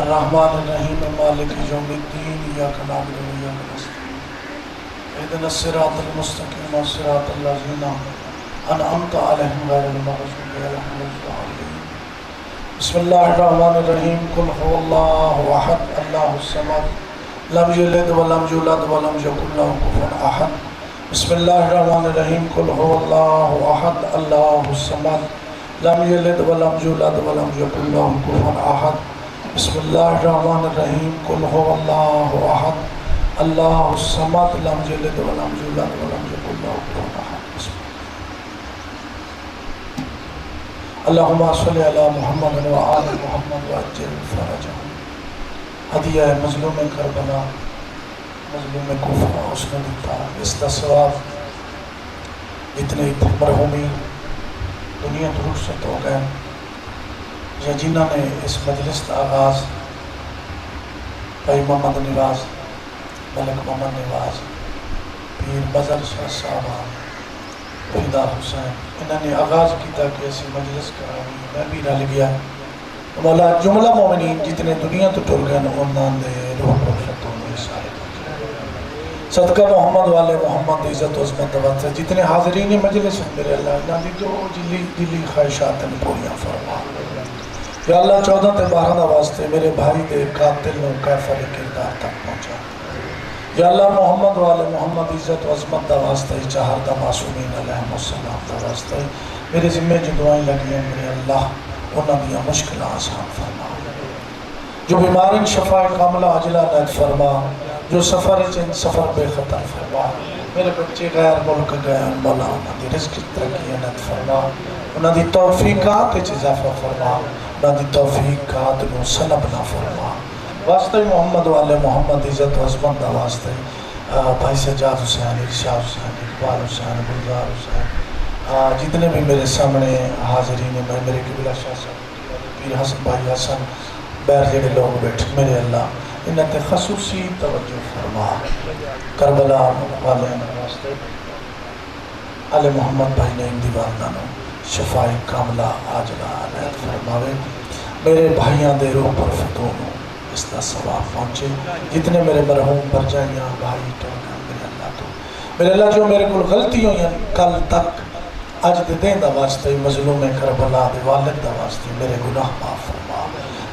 الرحمن الرحیم مالک یوم الدین ایاک نعبد و ایاک نستعین اهدنا الصراط المستقیم صراط الذین انعمت علیہم غیر المغضوب علیہم ولا الضالین بسم اللہ الرحمن الرحیم قل هو اللہ احد اللہ الصمد لم یلد ولم یولد ولم یکن له کفوا احد بسم اللہ الرحمن الرحیم قل هو اللہ احد اللہ الصمد لم یلد ولم یولد ولم یکن له کفوا احد بسم اللہ الرحمن الرحیم قل هو اللہ احد اللہ الصمد لم یلد ولم یولد ولم یکن له کفوا احد اللہم صلی علی محمد و آل محمد وعجل فرجہم ہدیہ مظلوم کربلا مظلوم کوفہ اس نے دیتا اس کا ثواب اتنے مرحومی دنیا تو رخصت ہو گئے یا جنہوں نے اس مجلس کا آغاز بھائی محمد نواز ملک محمد نواز پیر بزر شاہ صاحب فیدا حسین انہوں نے آغاز کیا کہ ایسی مجلس کرائی میں بھی رل گیا مولا جملہ مومنین جتنے دنیا تو ٹر گئے انہوں نے روح رخصت ہونے سارے صدقہ محمد والے محمد عزت و عظمت واسطے جتنے حاضرین مجلس ہیں میرے اللہ انہوں نے جو دلی خواہشات نے پوریاں فرما یا اللہ 14 تے 12 واسطے میرے بھائی دے قاتل و کافر کردار تک پہنچا یا اللہ محمد والے محمد عزت و عظمت دا واسطے چہار دا معصومین علیہ السلام دا واسطے میرے ذمہ جو دعائیں لگی ہیں میرے اللہ انہوں دیا مشکل آسان فرما جو بیمارین شفاء کاملہ عجلہ نید فرما جو سفر چند سفر بے خطر فرما میرے بچے غیر ملک گئے مولا انہوں دی رزق ترقی نید فرما انہوں دی توفیقات اضافہ فرما انہوں دی توفیقات نو سلب نہ فرما واسطے محمد والے محمد عزت و عظمت دا واسطے بھائی سجاد حسین ارشاد حسین اقبال حسین گلزار حسین جتنے بھی میرے سامنے حاضرین ہیں میں میرے قبلہ شاہ صاحب پیر حسن بھائی حسن بیر جڑے لوگ بیٹھے میرے اللہ انہیں تے خصوصی توجہ فرما کربلا والے واسطے علی محمد بھائی نے ان دیوالدہ نو شفاء کاملہ عاجلہ عنایت فرماوے میرے بھائیاں دے روح پر فتونوں اس کا ثواب پہنچے جتنے میرے مرحوم پر جائیاں بھائی ٹوکاں میرے اللہ تو میرے اللہ جو میرے کو غلطی ہوئی ہیں کل تک اج دے دین دا واسطے مظلوم کربلا دے والد دا واسطے میرے گناہ معاف فرما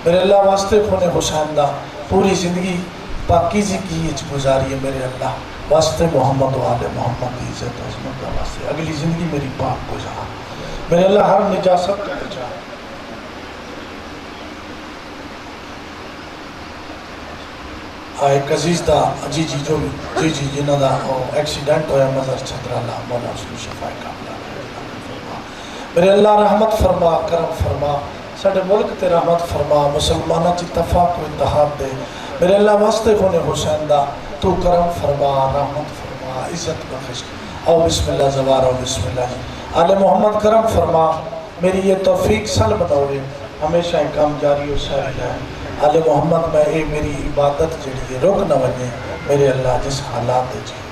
میرے اللہ واسطے خون حسین دا پوری زندگی پاکیزی کی گزاری ہے میرے اللہ واسطے محمد والے محمد کی عزت و عظمت دا واسطے اگلی زندگی میری پاک گزار میرے اللہ ہر نجاست کا بچا ایک عزیز دا جی جنہ دا ایکسیڈنٹ ہویا مظہر چھتر اللہ مولا اس کو شفاء کاملہ میرے اللہ رحمت فرما کرم فرما ساڑھے ملک تے رحمت فرما مسلمانہ چی اتفاق و اتحاد دے میرے اللہ واسطے خون حسین دا تو کرم فرما رحمت فرما عزت بخش او بسم اللہ زوار او بسم اللہ آل محمد کرم فرما میری یہ توفیق سل بناوے ہمیشہ کام جاری و ساری ہے آل محمد میں اے میری عبادت جڑی ہے رک نہ بنے میرے اللہ جس حالات دے جی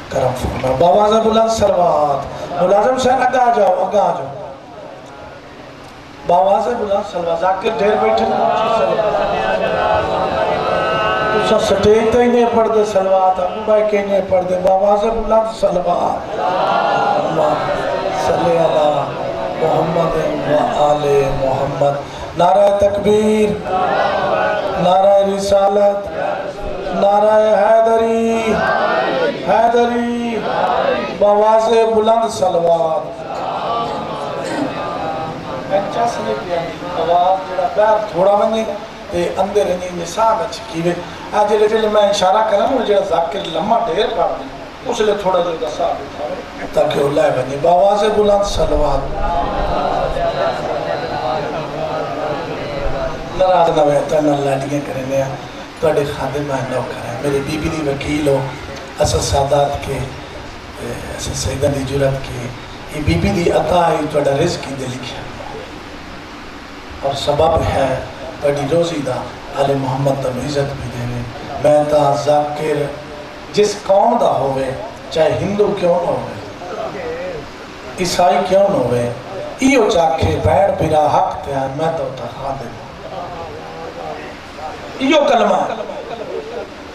کرم فرما باوازہ بلند سلوات ملازم سین اگا جاؤ باوازہ بلند سلوات ذاکر ڈھیر بیٹھے تو سٹیج تے نہیں پڑھ دے سلوات ابو بھائی کے نہیں پڑھ دے باوازہ بلند سلوات صلی اللہ محمد و آل محمد نعرہ تکبیر نعرہ رسالت نعرہ حیدری حیدری باوازہ بلند سلوات چس نے کیا آواز جڑا بیر تھوڑا بنی تے اندر انہی نسان اچھی کیوے آج جلے میں اشارہ کرنا وہ جڑا ذاکر لمحہ ڈھیر پڑھ دی اس لئے تھوڑا جو دسا بیٹھا تاکہ اللہ بنی باواز بلند سلوات نراز نہ بیتا نہ لائنگیں کرنے توڑے خادم نو کریں میرے بی بی دی وکیل ہو اسد سادات کے اسد سیدہ دی جرات کے یہ بی بی دی عطا ہے توڑا رزق کی دے لکھا اور سبب ہے بڑی روزی دا علی محمد تم عزت بھی دے میں تا ذاکر جس قوم دا ہوئے چاہے ہندو کیوں نہ ہوئے عیسائی کیوں نہ ہوئے ایو چاکھے بیڑ پیرا حق تیار میں تو تخا دے یہ کلمہ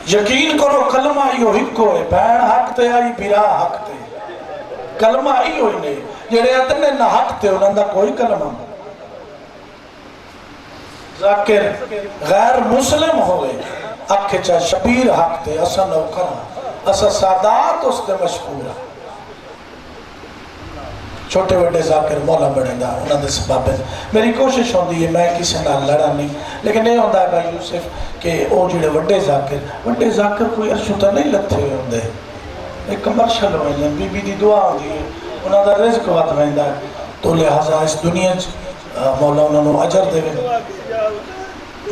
یقین کرو کلمہ یہ ہکو ہے بہن حق تے آئی بھرا حق تے کلمہ یہ ہوئی نہیں جڑے اتنے نہ حق تے انہوں دا کوئی کلمہ ذاکر غیر مسلم ہوئے اکھے چاہ شبیر حق تے اسا نوکرہ اسا سادات اس تے مشکورہ چھوٹے وڈے ذاکر مولا بڑھیں دا انہوں دے سباب ہے میری کوشش ہوندی ہے میں کسی نہ لڑا نہیں لیکن یہ ہوندہ ہے بھائی یوسف کہ او جڑے وڈے ذاکر کوئی ارشوتا نہیں لتھے ہوئے ہوندے ایک کمرشل ہوئے بی بی دی دعا ہوندی ہے انہوں دا رزق وقت ہوندہ ہے تو لہذا اس دنیا مولا انہوں نے عجر دے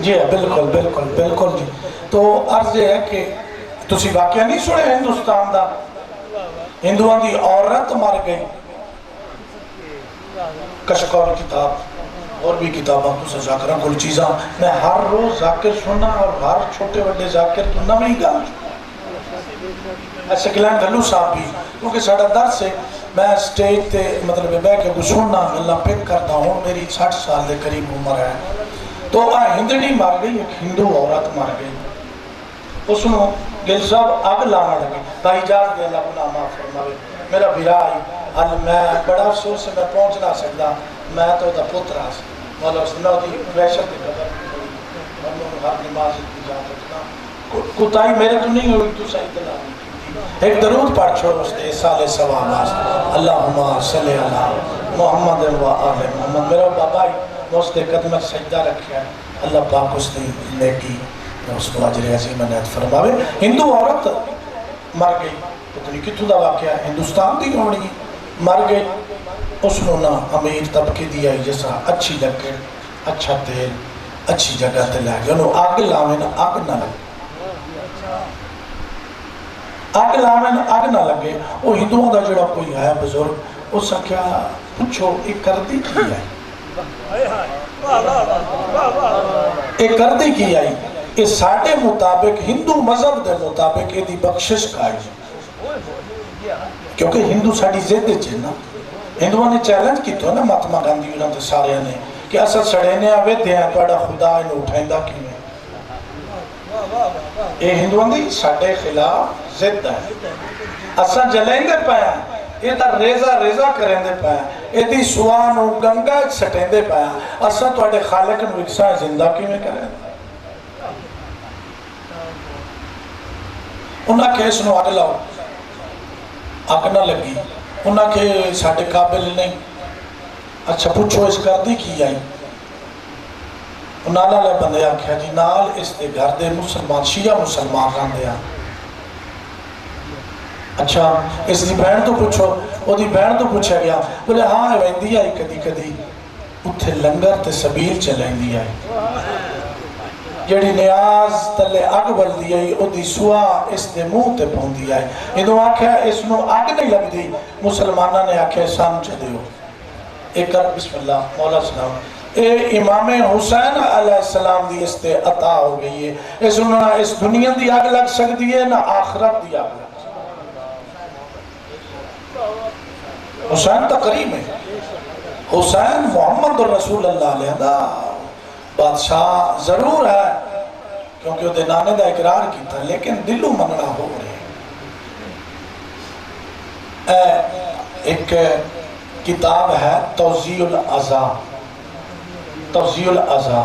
جی بالکل بالکل بالکل جی تو عرض یہ ہے کہ تسی واقعہ نہیں سنے ہندوستان دا ہندوان دی عورت مر گئی کشکول کتاب اور بھی کتاباں تو سے ذاکرہ کل چیزاں میں ہر روز ذاکر سننا اور ہر چھوٹے وڈے ذاکر تو نہ نہیں گا ایسے کلین گھلو صاحب بھی کیونکہ ساڑھا در سے میں سٹیج تے مطلب بے کے سننا اللہ پک کرتا ہوں میری 60 سال دے قریب عمر ہے تو ہندڑی مار گئی ایک ہندو عورت مار گئی اس نے گل صاحب آگ لانا لگی تا اجازت دے اللہ اپنا معاف فرماوے میرا بھیرا آئی حال میں بڑا افسوس سے میں پہنچ نہ سکتا میں تو دا پتر آس مولا اس نے دی وحشت دی قدر کی ہر نماز اجازت رکھنا کتائی میرے تو نہیں ہوئی تو صحیح اطلاع نہیں ایک درود پڑھ چھوڑ اس نے سال سوال آس اللہم صلی اللہ محمد و آل محمد میرا بابا میں اس نے قدمت سجدہ رکھا ہے اللہ پاک اس نے نیکی اس کو عجر عظیم انیت فرماوے ہندو عورت مر گئی پتنی کتوں دا واقعہ ہندوستان دی ہونی مر گئی اس نے نہ امیر طبقے دیا جیسا اچھی لکڑ اچھا تیل اچھی جگہ تے لے گیا انہوں آگ لاویں آگ نہ لگے آگ لاویں آگ نہ لگے وہ ہندوؤں دا جڑا کوئی ہے بزرگ اس سے کیا پوچھو ایک کردی کی ہے ایک کردی کی آئی یہ ساڑھے مطابق ہندو مذہب دے مطابق یہ دی بخشش کا ہے کیونکہ ہندو ساڑھی زیدے چھنا ہندووں نے چیلنج کی تو نا مہاتما گاندھی انہوں نے سارے نے کہ اسا سڑینے آوے دے ہیں بڑا خدا انہوں اٹھائندہ کی میں یہ ہندووں نے ساڑھے خلاف زد ہے اسا جلیں دے پایا یہ تا ریزہ کریں دے پایا یہ دی سوانو گنگا سٹیں دے پایا اسا تو اڑے خالق نو اکسا زندہ کی میں کریں انہاں کے اس نو آگ لاؤ آگ نہ لگی انہاں کے ساڑھے قابل نہیں اچھا پوچھو اس کردی کی آئی انہاں لے بندے آکھیا جی نال اس دے گھر دے مسلمان شیعہ مسلمان رہن دیا اچھا اس دی بہن تو پوچھو وہ دی بہن تو پوچھا گیا بولے ہاں ویندی آئی کدی کدی اتھے لنگر تے سبیل چلیں دی آئی جڑی نیاز تلے آگ بل دی آئی او دی سوا اس دے منہ تے پہن دی آئی انہوں آکھا اس نو آگ نہیں لگ دی مسلمانہ نے آکھا سام چھ دیو ایک کر بسم اللہ مولا سلام اے امام حسین علیہ السلام دی اس تے عطا ہو گئی ہے اس انہوں نے اس دنیا دی آگ لگ سکتی ہے نہ آخرت دی آگ لگ حسین تقریب ہے حسین محمد رسول اللہ علیہ دا بادشاہ ضرور ہے کیونکہ وہ دے نانے دا اقرار کیتا لیکن دلو مننا ہو رہے ایک کتاب ہے توضیح العزا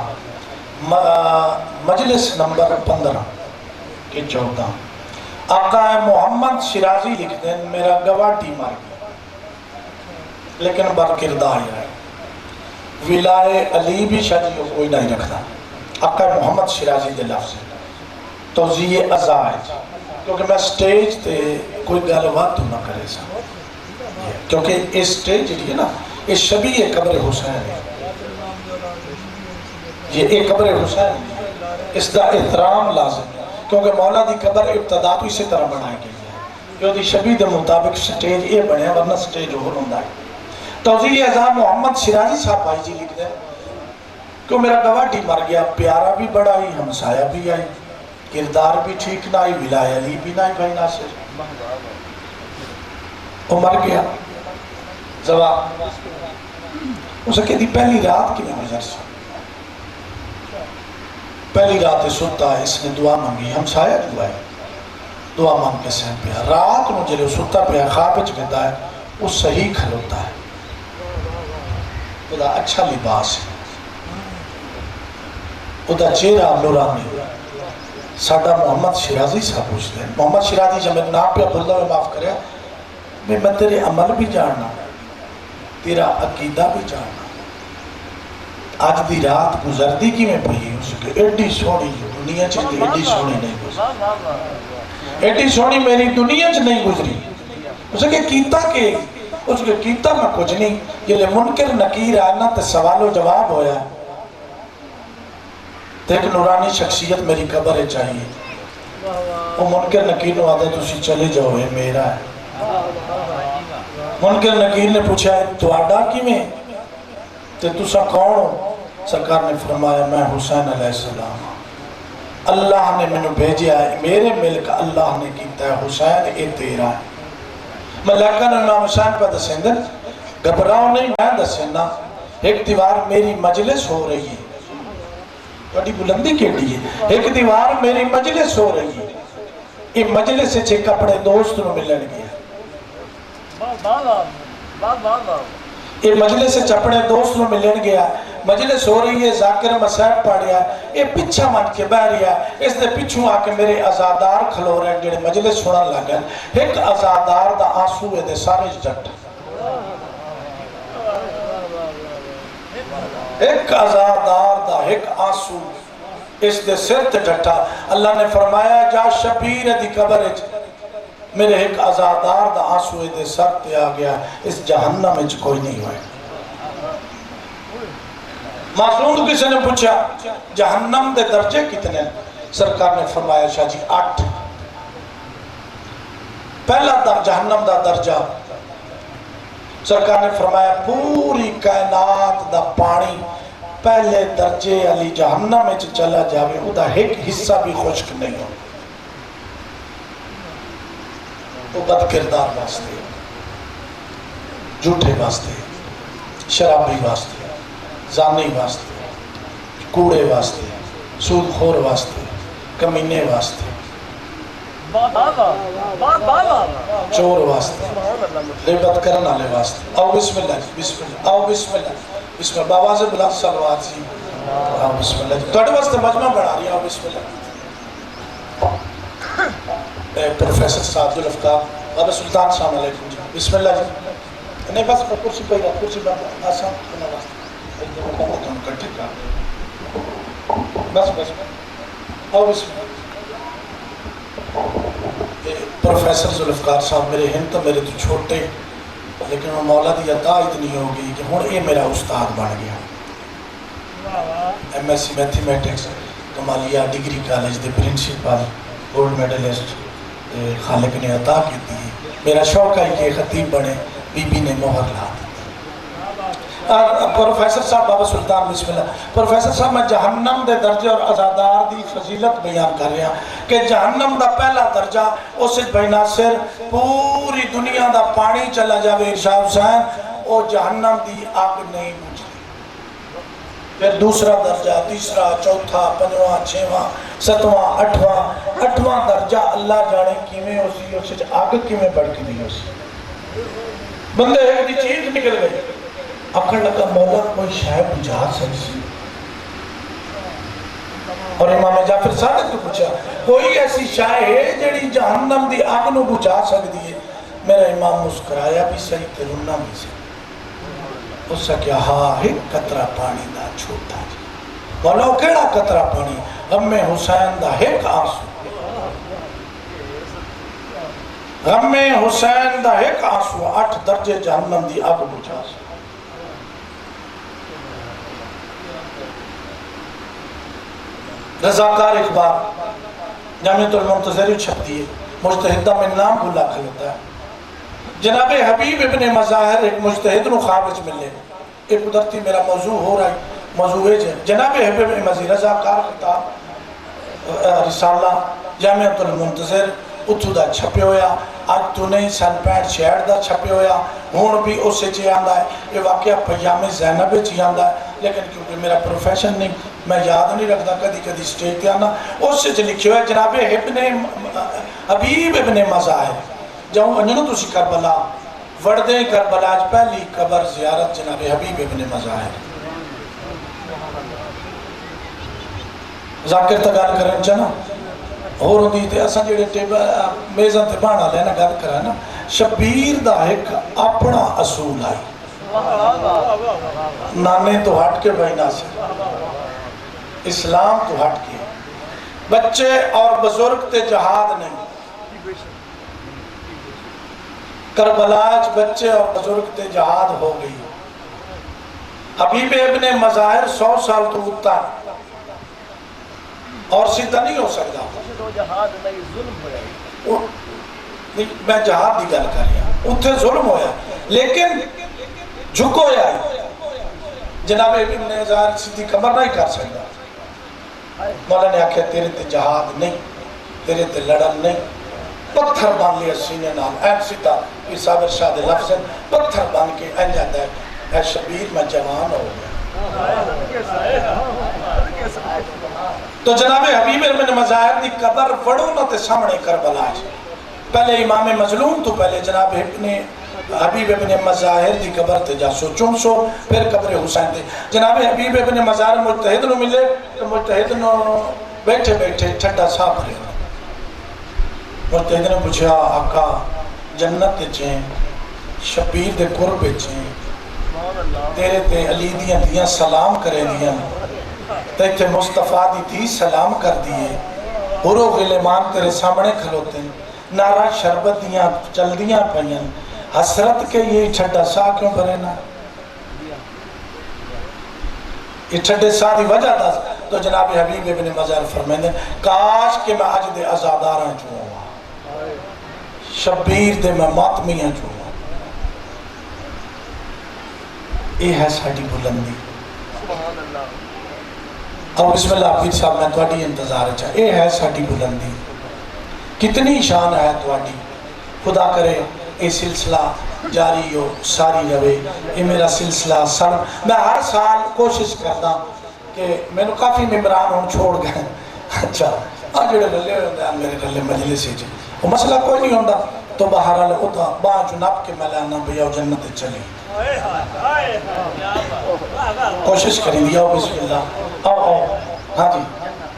مجلس نمبر 15 کے 14 آقا محمد شرازی لکھ دیں میرا گواٹی مار گیا لیکن بر کردار ہے ولائے علی بھی شاید کوئی نہیں رکھتا آقا محمد شرازی دے لفظ توضیح ازا ہے کیونکہ میں سٹیج تے کوئی گالوات تو نہ کرے سا کیونکہ اس سٹیج ہے نا اس شبیہ قبر حسین ہے یہ ایک قبر حسین اس دا احترام لازم ہے کیونکہ مولا دی قبر ابتدا تو اسی طرح بنائی گئی ہے جو دی شبیہ دے مطابق سٹیج یہ بنے ورنہ سٹیج ہو رہا ہے توضیح ازا محمد شرازی صاحب بھائی جی لکھ دیں کیوں میرا گواٹی مر گیا پیارا بھی بڑا ہی ہمسایہ بھی آئی کردار بھی ٹھیک نہ آئی ولایہ علی بھی نہ آئی بھائی ناصر وہ مر گیا جواب اسے کہتی پہلی رات کی میں گزر سا پہلی رات ستا ہے، اس نے دعا مانگی، ہم سایہ دعا ہے، دعا مانگ کے سہن پیا رات نو جلے ستا پیا خواب وچ ویندا ہے، وہ صحیح کھلوتا ہے، وہ اچھا لباس ہے، وہ چہرہ نورانی۔ ساڈا محمد شیرازی صاحب پوچھتے ہیں، محمد شیرازی جب میرے نام پہ عبداللہ میں معاف کرے، میں تیرے عمل بھی جاننا، تیرا عقیدہ بھی جاننا، آج دی رات گزردی کی میں پہی اس کے ایڈی سونی دنیا چاہتی، ایڈی سونی نہیں گزری، ایڈی سونی میری دنیا چاہ نہیں گزری، اس کے کیتا کہ اس کے کیتا میں کچھ نہیں، یہ لے منکر نکیر آنا تے سوال و جواب ہویا، تے ایک نورانی شخصیت میری قبر ہے چاہیے، وہ منکر نکیر نے آدھا تسی چلے جاؤ ہے میرا ہے، منکر نکیر نے پوچھا ہے تو آڈا کی میں تے تسا کون ہو؟ سرکار نے فرمایا میں حسین علیہ السلام، اللہ نے میں نے بھیجیا ہے، میرے ملک اللہ نے کیتا ہے، حسین اے تیرا ہے، ملائکہ نے نام حسین پہ دسیندن، گھبراؤ نہیں میں دسینا، ایک دیوار میری مجلس ہو رہی ہے، بڑی بلندی کیڑی ہے، ایک دیوار میری مجلس ہو رہی ہے، یہ مجلس سے چھے کپڑے دوست نو ملن گیا، یہ مجلس سے چپڑے دوست نو ملن گیا، مجلس ہو رہی ہے، ذاکر مسائب پاڑیا، یہ پچھا من کے بہ رہا ہے، اس نے پچھوں آکے میرے ازادار کھلو رہے ہیں جنہیں مجلس سنن لگا، ایک ازادار دا آنسو ہے دے سارے جٹ، ایک ازادار دا ایک آنسو اس دے سر تے جٹا، اللہ نے فرمایا جا شبیر دی قبر میرے ایک ازادار دا آنسو دے سر تے آ گیا، اس جہنم میں کوئی نہیں ہوئے۔ معصوم کسی نے پوچھا جہنم دے درجے کتنے؟ سرکار نے فرمایا شاہ جی 8، پہلا جہنم دا درجہ، سرکار نے فرمایا پوری کائنات دا پانی پہلے درجے علی جہنم میں چلا جاوے، او دا ایک حصہ بھی خشک نہیں ہو، وہ بد کردار واسطے، جھوٹے واسطے، شرابی واسطے، زانی واسطے، کوڑے واسطے، سود خور واسطے، کمینے واسطے، چور واسطے، غیبت کرنا لے واسطے۔ آؤ بسم اللہ جی، بسم اللہ، آؤ بسم اللہ، بسم اللہ، بابا سے بلاد صلوات جی، آؤ بسم اللہ جی، توڑے واسطے مجمع بڑھا رہی ہے، آؤ بسم اللہ۔ پروفیسر صاحب ذوالفقار بابا سلطان صاحب علیکم جی، بسم اللہ جی، نہیں بس کرسی پہ رہا، کرسی پہ آسان کرنا واسطے، بس بس آؤ بسم اللہ۔ پروفیسر ذوالفقار صاحب میرے ہند تو میرے تو چھوٹے، لیکن وہ مولا دی عطا اتنی ہو گئی کہ ہون اے میرا استاد بن گیا، M S C mathematics Kamalia degree college دے پرنسپل گولڈ میڈلسٹ خالق نے عطا کی تھی، میرا شوق ہے کہ خطیب بنے، بی بی نے مہر لا دی۔ پروفیسر صاحب بابا سلطان بسم اللہ، پروفیسر صاحب میں جہنم دے درجے اور ازادار دی فضیلت بیان کر رہا کہ جہنم دا پہلا درجہ اس بھائی ناصر پوری دنیا دا پانی چلا جاوے ارشاد حسین، او جہنم دی آگ نہیں بجھتی، پھر دوسرا درجہ، تیسرا، چوتھا، پنجواں، چھواں، ستواں، اٹھواں درجہ اللہ جانے کیویں اسی اس آگ کیویں بڑھ نہیں اسی، بندے ایک دی چیز نکل گئی، اکھڑ لگا مولا کوئی شاید بجھا سکسی، اور امام جعفر صادق تو پوچھا کوئی ایسی شاید ہے جڑی جہنم دی آگ نو بجھا سکتی ہے؟ میرا امام مسکرایا بھی صحیح تے رونا بھی صحیح، اس سے کیا ہاں ایک قطرہ پانی دا چھوٹا جی، مولا کیڑا قطرہ پانی؟ غم حسین دا ایک آنسو، غم حسین دا ایک آنسو 8 درجے جہنم دی آگ بجھا سکتی۔ رضاکار اخبار جامعۃ المنتظر چھپتی ہے، مجتہدہ میں نام بھولا کھلتا ہے، جناب حبیب ابن مظاہر ایک مجتہد نو خواب وچ ملے، ایک قدرتی میرا موضوع ہو رہا ہے، موضوع ہے جناب حبیب ابن مظاہر رضاکار کتاب رسالہ جامعۃ المنتظر اتھو دا چھپے ہویا، آج تو نہیں سن 65 دا چھپے ہویا، ہون بھی اسے چی آندہ ہے، یہ واقعہ پیام زینب چی آندہ ہے، لیکن کیونکہ میرا پروفیشن نہیں میں یاد نہیں رکھتا کدی کدی سٹیج تے آنا اس سے لکھے ہوئے جناب حبیب ابن مظاہر جاؤں انجنو تسی کربلا وردے کربلا پہلی قبر زیارت جناب حبیب ابن مظاہر ذاکر تا گال کرن چانا اور ہوندی تے اساں جڑے میزاں تے بانا لینا گل کرا نا شبیر دا ایک اپنا اصول آئی نانے تو ہٹ کے بھائی ناصر اسلام تو ہٹ کے بچے اور بزرگ تے جہاد نہیں کربلاج بچے اور بزرگ تے جہاد ہو گئی حبیب ابن مظاہر 100 سال تو اٹھتا ہے اور سیدھا نہیں ہو سکتا میں جہاد دی گل کر رہا اتھے ظلم ہویا لیکن جھکو یا جناب ابن مظاہر سیدھی کمر نہیں کر سکتا مولا نے آکھیا تیرے تے جہاد نہیں تیرے تے لڑن نہیں پتھر بان لیا سینے نام این سیدھا صاحب ارشاد لفظ پتھر بان کے این جاتا ہے اے شبیر میں جوان ہو گیا تو جناب حبیب ابن مظاہر دی قبر وڑو نہ تے سامنے کربلا پہلے امام مظلوم تو پہلے جناب حبیب ابن مظاہر دی قبر تے جا سو چون سو پھر قبر حسین تے جناب حبیب ابن مظاہر مجتہد نو ملے تو مجتہد نو بیٹھے بیٹھے چھٹا صاحب رہے مجتہد نے پوچھا آقا جنت چیں شبیر دے قرب چیں تیرے تے علی دیاں دیاں سلام کرے دیاں تے مصطفیٰ دی تھی سلام کر دیئے برو غلمان تیرے سامنے کھلوتے نارا شربت دیاں چل دیاں پہیاں حسرت کے یہ چھٹا سا کیوں کرے نا یہ چھٹے سا دی وجہ دا تو جناب حبیب ابن مظاہر فرمائیں دیں کاش کہ میں آج دے ازاداراں جو ہوا شبیر دے میں ماتمیاں جو ہوا یہ ہے ساڑھی بلندی اب بسم اللہ پیر صاحب میں توڑی انتظار چاہا یہ ہے ساڑھی بلندی کتنی شان ہے توڑی خدا کرے یہ سلسلہ جاری ہو ساری روے یہ میرا سلسلہ سڑ میں ہر سال کوشش کرتا کہ میں نے کافی ممبران ہوں چھوڑ گئے اچھا آج جڑے رلے ہوندے ہیں میرے رلے مجلسی جی وہ مسئلہ کوئی نہیں ہوندہ تو بہرحال ہوتا باں جناب کے ملانا بھیا جنت چلی کوشش کریں دیا بسم اللہ آؤ ہاں جی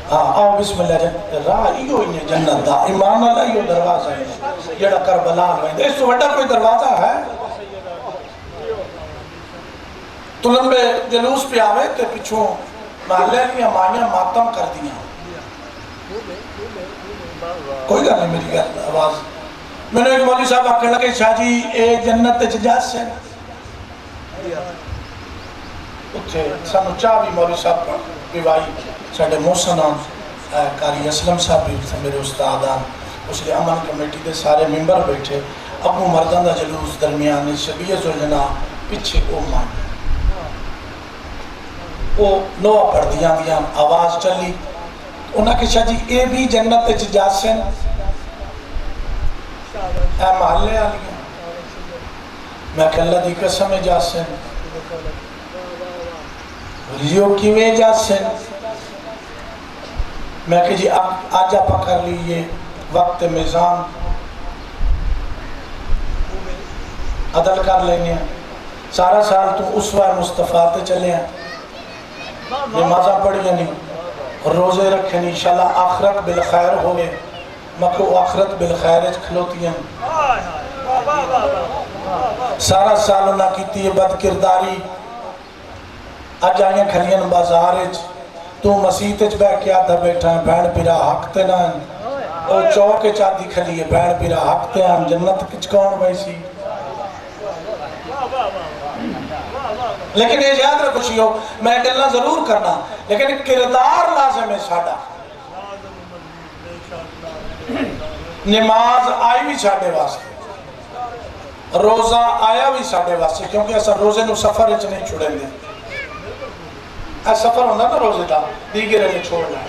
ہاں آؤ بسم اللہ جی راہ ایو ہی ہے جنت دا ایمان اللہ ایو دروازہ ہے جڑا کربلا ہوئے اس تو بڑا کوئی دروازہ ہے تو لمبے جلوس پہ آوے تے پچھوں محلے لیا مائیاں ماتم کر دیا کوئی گا نہیں میری آواز میں نے ایک مولی صاحب آکھے لگے شاہ جی اے جنت ججاز سے اتھے سانو چاہ بھی مولی صاحب کا بیوائی ساڑھے موسنان کاری اسلم صاحب بھی میرے استادان اس لئے امن کمیٹی دے سارے ممبر بیٹھے ابو مردان دا جلوس درمیان شبیہ زلجنا پچھے او مان وہ نو پڑھ دیاں آواز چلی انہاں کہ شاہ جی اے بھی جنت ججاز سے اے محلے آلیا میں کہ اللہ دی قسم جاز سے ریو کیویں جاز سے میں کہ جی آجا پکر لیے وقت میزان عدل کر لینے سارا سال تو اسوہ مصطفیٰ تے چلے ہیں نمازہ پڑھیں نہیں روزے رکھیں نہیں انشاءاللہ آخرت بالخیر ہوئے مکو آخرت بالخیر کھلوتی ہیں سارا سال انہاں کیتی ہے بد کرداری آج آئیں کھلیاں بازار تو مسیح تج بے کیا تھا بیٹھا ہے بین پیرا حق تے نہ او چوک چاہتی کھلی ہے بین پیرا حق تے ہم جنت کچھ کون ویسی لیکن یہ یاد رکھوشی ہو میں گلنا ضرور کرنا لیکن کردار لازم ہے ساڑھا نماز آئی بھی ساڑھے واسطے روزہ آیا بھی ساڑھے واسطے کیونکہ ایسا روزے نو سفر اچھ نہیں چھوڑیں گے ایسا سفر ہوندہ نا روزے دا دیگر نے چھوڑنا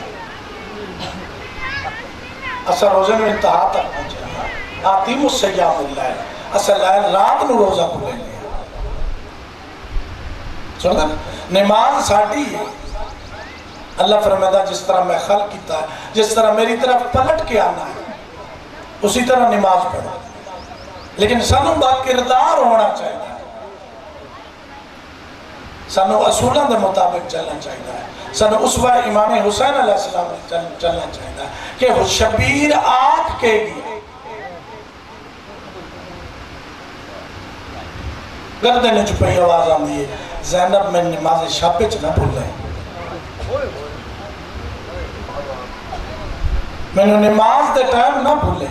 ایسا روزے نو انتہا تک پہنچے آتی مجھ سے یا ملا ہے ایسا لائن رات نو روزہ کھلیں گے سنگا نماز ساڑھی ہے اللہ فرماتا جس طرح میں خلق کیتا ہے، جس طرح میری طرف پلٹ کے آنا ہے اسی طرح نماز پڑھو، لیکن سانو با کردار ہونا چاہیے، سانو اصولوں کے مطابق چلنا چاہیے، سانو اسوہ امام حسین علیہ السلام چلنا چاہیے کہ شبیر آٹھ کے گی گردن چپئی آواز آندی ہے زینب میں نماز شب وچ نہ بھولے، میں نے نماز دے ٹائم نہ بھولے،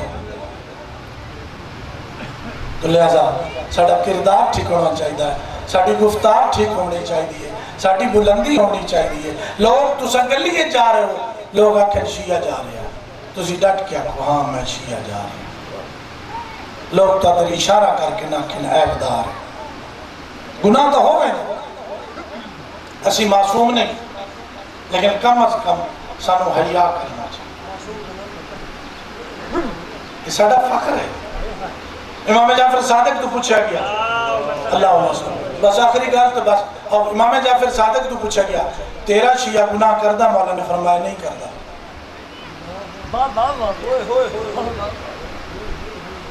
تو لہذا ساڑا کردار ٹھیک ہونا چاہیے، ساڑی گفتار ٹھیک ہونی چاہیے، ساڑی بلندی ہونی چاہیے۔ لوگ تو سنگلیے جا رہے ہو، لوگ آکھیں شیعہ جا رہے ہیں، تو اسی ڈٹ کیا کہو ہاں میں شیعہ جا رہا ہوں، لوگ تو ادھر اشارہ کر کے ناکھیں عیب دار ہے، گناہ تو ہو گئے اسی معصوم نہیں، لیکن کم از کم سانو حیا کرنا چاہیے، یہ ساڑا فخر ہے۔ امام جعفر صادق تو پوچھا گیا اللہ علیہ وسلم، بس آخری گال تو بس، اور امام جعفر صادق تو پوچھا گیا تیرا شیعہ گناہ کردہ؟ مولا نے فرمایا نہیں کردہ۔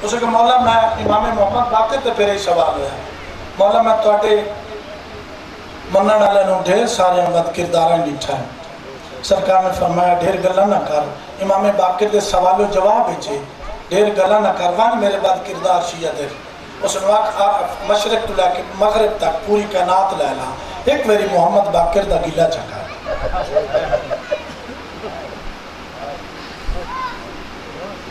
اسے کہ مولا میں امام محمد باقر تے پھر ہی سوال ہے، مولا میں توڑے منن والے نوں ڈھیر سارے بد کرداراں ڈٹھا ہے، سرکار نے فرمایا ڈھیر گلاں نہ کر، امام باقر دے سوال و جواب وچ ڈھیر گلاں نہ کر، وان میرے بد کردار شیعہ دے، اس نے وقت مشرق تو لے کے مغرب تک پوری کائنات لے لا، ایک ویری محمد باقر دا گلہ چکا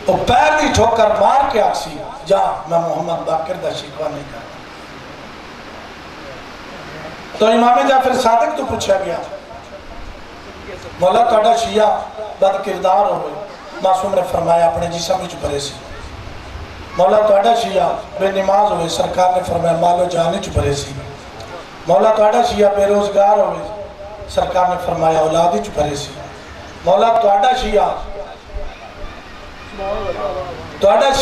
وہ پیر دی ٹھوکر مار کے آکسی جا میں محمد باقر دا شکوہ نہیں کرتا۔ تو امام جعفر صادق تو پوچھا گیا مولا توڑا شیعہ بد کردار ہوئے، معصوم نے فرمایا اپنے جسم وچ بھرے سی، مولا توڑا شیعہ بے نماز ہوئے، سرکار نے فرمایا مال و جان وچ بھرے سی، مولا توڑا شیعہ بے روزگار ہوئے، سرکار نے فرمایا اولاد وچ بھرے سی، مولا توڑا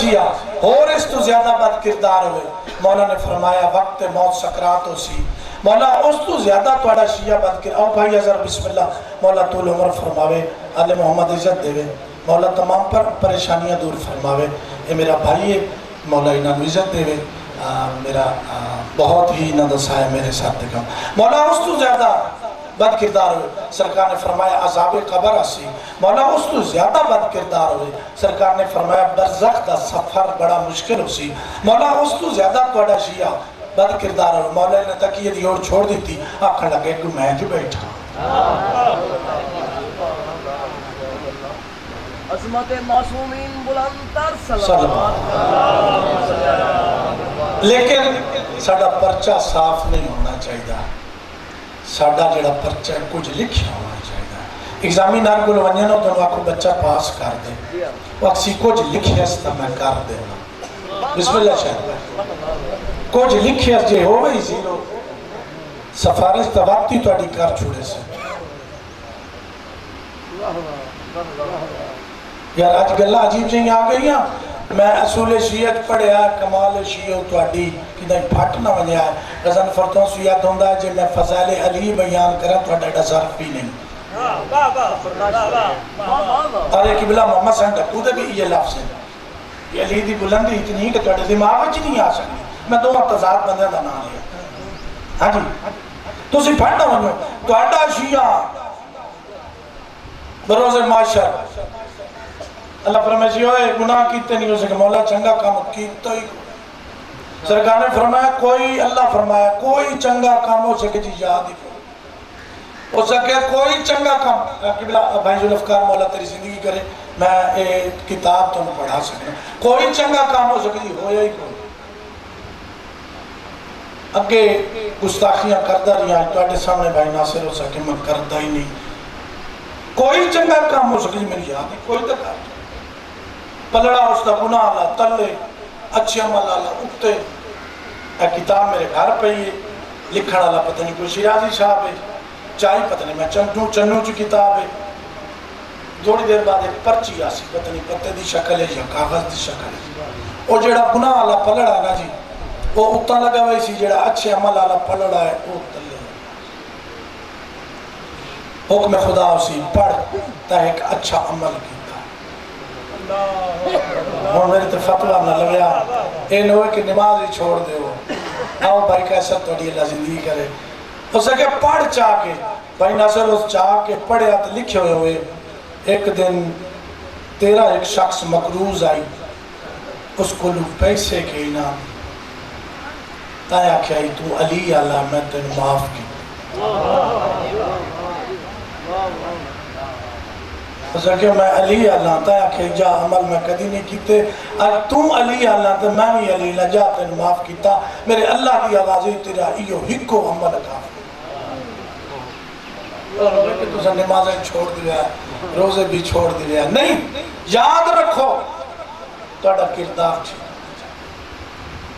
شیعہ اور اس تو زیادہ بد کردار ہوئے، مولا نے فرمایا وقت موت سکرات ہو سی، مولا اس تو زیادہ توڑا شیعہ بد کردار، آؤ بھائی حضر بسم اللہ، مولا طول عمر فرماوے، آل محمد عزت دے مولا تمام پر پریشانیاں دور فرماوے، اے میرا بھائی ہے مولا انہوں عزت دے میرا بہت ہی انہوں دسا ہے میرے ساتھ دیکھا، مولا اس تو زیادہ بد کردار ہوئے، سرکار نے فرمایا عذاب قبر آسی، مولا اس تو زیادہ بد کردار ہوئے، سرکار نے فرمایا برزخ دا سفر بڑا مشکل ہو سی، مولا اس تو زیادہ توڑا شیعہ بد کردار ہوئے، مولا نے تکیہ دی اور چھوڑ دیتی، آکھن لگے کہ میں جو بیٹھا عظمت معصومین بلندتر صلوات، لیکن ساڑا پرچہ صاف نہیں ہونا چاہیے، ساڑا جڑا پرچہ کچھ لکھیا ہونا چاہیے، ایگزامی نار کو لونجنو تو آپ کو بچہ پاس کر دے، وقتی کچھ لکھیا ستا میں کر دے، بسم اللہ شاہد کچھ لکھیا جے ہو گئی زیرو سفارش تواتی تو اڈی کر چھوڑے سے، یار آج گلہ عجیب جنگی آ گئی ہیں، میں اصول شیعت پڑھے آئے کمال شیعت تو اڈی کدھائی پھٹ نہ بنے آئے، رضان فرطوں سے یاد ہوندہ ہے جے میں فضائل علی بیان کریں تو اڈا ظرف بھی نہیں، اور ایک بلا محمد سنڈا خودے بھی یہ لفظ ہے، یہ علی دی بلندی اتنی ہی کہ تو اڈا دماغ اچھی نہیں آ سکتی، میں دو مقتضات بندے دا نام لیا، ہاں جی تو اسی پھٹ نہ بنے تو اڈا شیعہ بروز معاشر اللہ فرمائے ہوئے گناہ کیتے نہیں ہو سکے، مولا چنگا کام کیتا ہی سرکار نے فرمایا کوئی اللہ فرمایا کوئی چنگا کام ہو سکے جی یاد ہی ہو سکے کوئی چنگا کام قبلہ بھائی ذوالفقار مولا تیری زندگی کرے میں ایک کتاب تو میں پڑھا سکنا کوئی چنگا کام ہو سکے جی ہویا ہی کوئی اگے گستاخیاں کردہ رہا ہے تو آٹے سامنے بھائی ناصر ہو سکے میں کردہ ہی نہیں کوئی چنگا کام ہو سکے جی میری یاد ہے کوئی تک آتا پلڑا اس دا گناہ اللہ تلے اچھے عمل اللہ اکتے ایک کتاب میرے گھر پہ ہی لکھن اللہ پتہ نہیں کوئی شیرازی صاحب ہے چاہی پتہ نہیں میں چنو چی کتاب ہے تھوڑی دیر بعد ایک پرچی آسی پتہ نہیں پتے دی شکل ہے یا کاغذ دی شکل ہے وہ جڑا گناہ اللہ پلڑا نا جی وہ اتنا لگا ہوئی سی جڑا اچھے عمل اللہ پلڑا ہے وہ تلے حکم خدا اسی پڑھ تا ایک اچھا عمل کیتا ہوں میری تو فتوہ نہ لگیا اے نہ ہوئے کہ نماز ہی چھوڑ دے ہو آؤ بھائی کیسا توڑی اللہ زندگی کرے اس کہ پڑھ چاہ کے بھائی ناصر اس چاہ کے پڑھے آتے لکھے ہوئے ایک دن تیرا ایک شخص مقروض آئی اس کو پیسے کے انعام تایا کیا تو علی اللہ میں تین معاف کی اس کہ میں علی اللہ تایا کہ جا عمل میں کدی نہیں کیتے اگر تم علی اللہ تو میں بھی علی اللہ جا تین معاف کیتا میرے اللہ کی آوازی تیرا ایو ہکو عمل کافی کہ تو نمازیں چھوڑ دیا روزے بھی چھوڑ دیا نہیں یاد رکھو تھوڑا کردار چھوڑ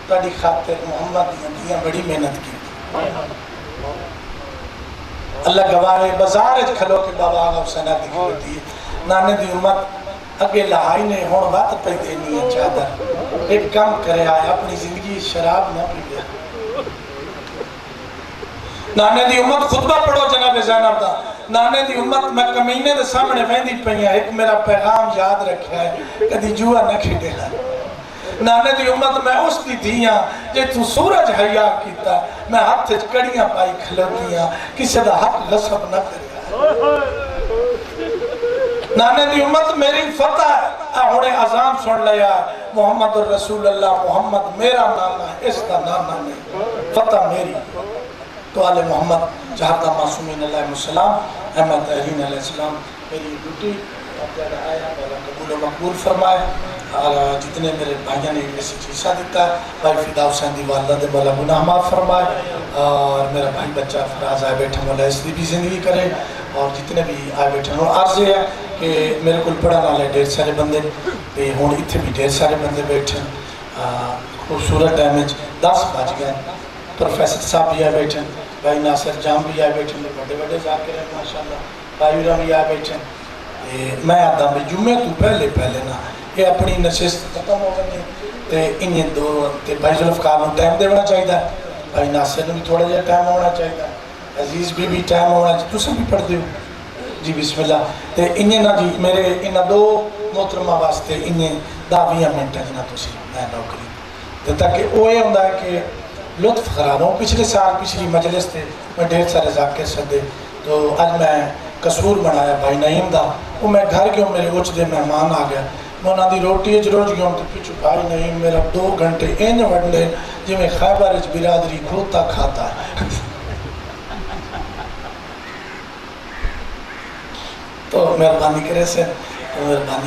تھوڑی خاطر محمد دیا بڑی محنت کی اللہ گواہ بازار کھلو کے بابا آگا حسینہ دکھی ہوتی ہے نانے دی امت اگے لہائی نے ہون وقت پہ دینی ہے چادر ایک کم کرے آئے اپنی زندگی شراب نہ پی گیا نانے دی امت خطبہ پڑھو جناب زینب دا نانے دی امت میں کمینے دے سامنے ویندی پہیا ایک میرا پیغام یاد رکھا ہے کدی جوا نہ کھڑے ہے نانے دی امت میں اس دی دھیاں جے تو سورج حیاء کیتا میں ہاتھ کڑیاں پائی کھلوتیاں کسی دا حق غصب نہ کریا نانے دی امت میری فتح ہے اہوڑے عظام سن لیا محمد الرسول اللہ محمد میرا نام ہے اس دا نام نہیں فتح میری تو آل محمد جہاں معصومین علیہ السلام احمد تحرین علیہ السلام میری ڈیوٹی آیا میرا قبول و مقبول فرمائے اور جتنے میرے بھائیوں نے میسیج حصہ دیتا ہے بھائی فدا حسین دی والدہ دے مولا گناہ معاف فرمائے اور میرا بھائی بچہ فراز آئے بیٹھا مولا اس دی بھی زندگی کرے اور جتنے بھی آئے بیٹھے ہیں عرض یہ ہے کہ میرے کو پڑھا نہ لے ڈھیر سارے بندے ہوں اتنے بھی ڈھیر سارے بندے بیٹھے خوبصورت ڈیمیج 10 بج گئے پروفیسر صاحب بھی آئے بیٹھے بھائی ناصر جام بھی آئے بیٹھے بڑے بڑے ذاکر ہیں ماشاءاللہ بھائی رہا بھی آئے بیٹھے میں آتا ہوں جمعے تو پہلے نا یہ اپنی نشست ختم ہو گئی انہیں دو بھائی ذوالفقار کو ٹائم دینا چاہیے بھائی ناصر نے بھی تھوڑا جہا ٹائم ہونا چاہیے عزیز بھی ٹائم ہونا چاہیے تُسے بھی پڑھ دیو جی بسم اللہ انہیں نا جی میرے انہیں دو محترمہ واسطے انہیں 10-20 منٹ جنا تُسی میں نوکری تاکہ وہ یہ ہوتا ہے کہ لطف خراب ہوں پچھلے سال پچھلی مجلس تھے میں ڈھیر سارے ذاکر سدے تو آج میں قصور بنایا بھائی نعیم دا وہ میں گھر گیا میرے اچھ دے مہمان آ گیا میں انہوں دی روٹی روز گیا تو پچھو بھائی نعیم میرا 2 گھنٹے این وڈنے جی میں خیبر برادری کھوتا کھاتا ہے تو مہربانی کرے سے مہربانی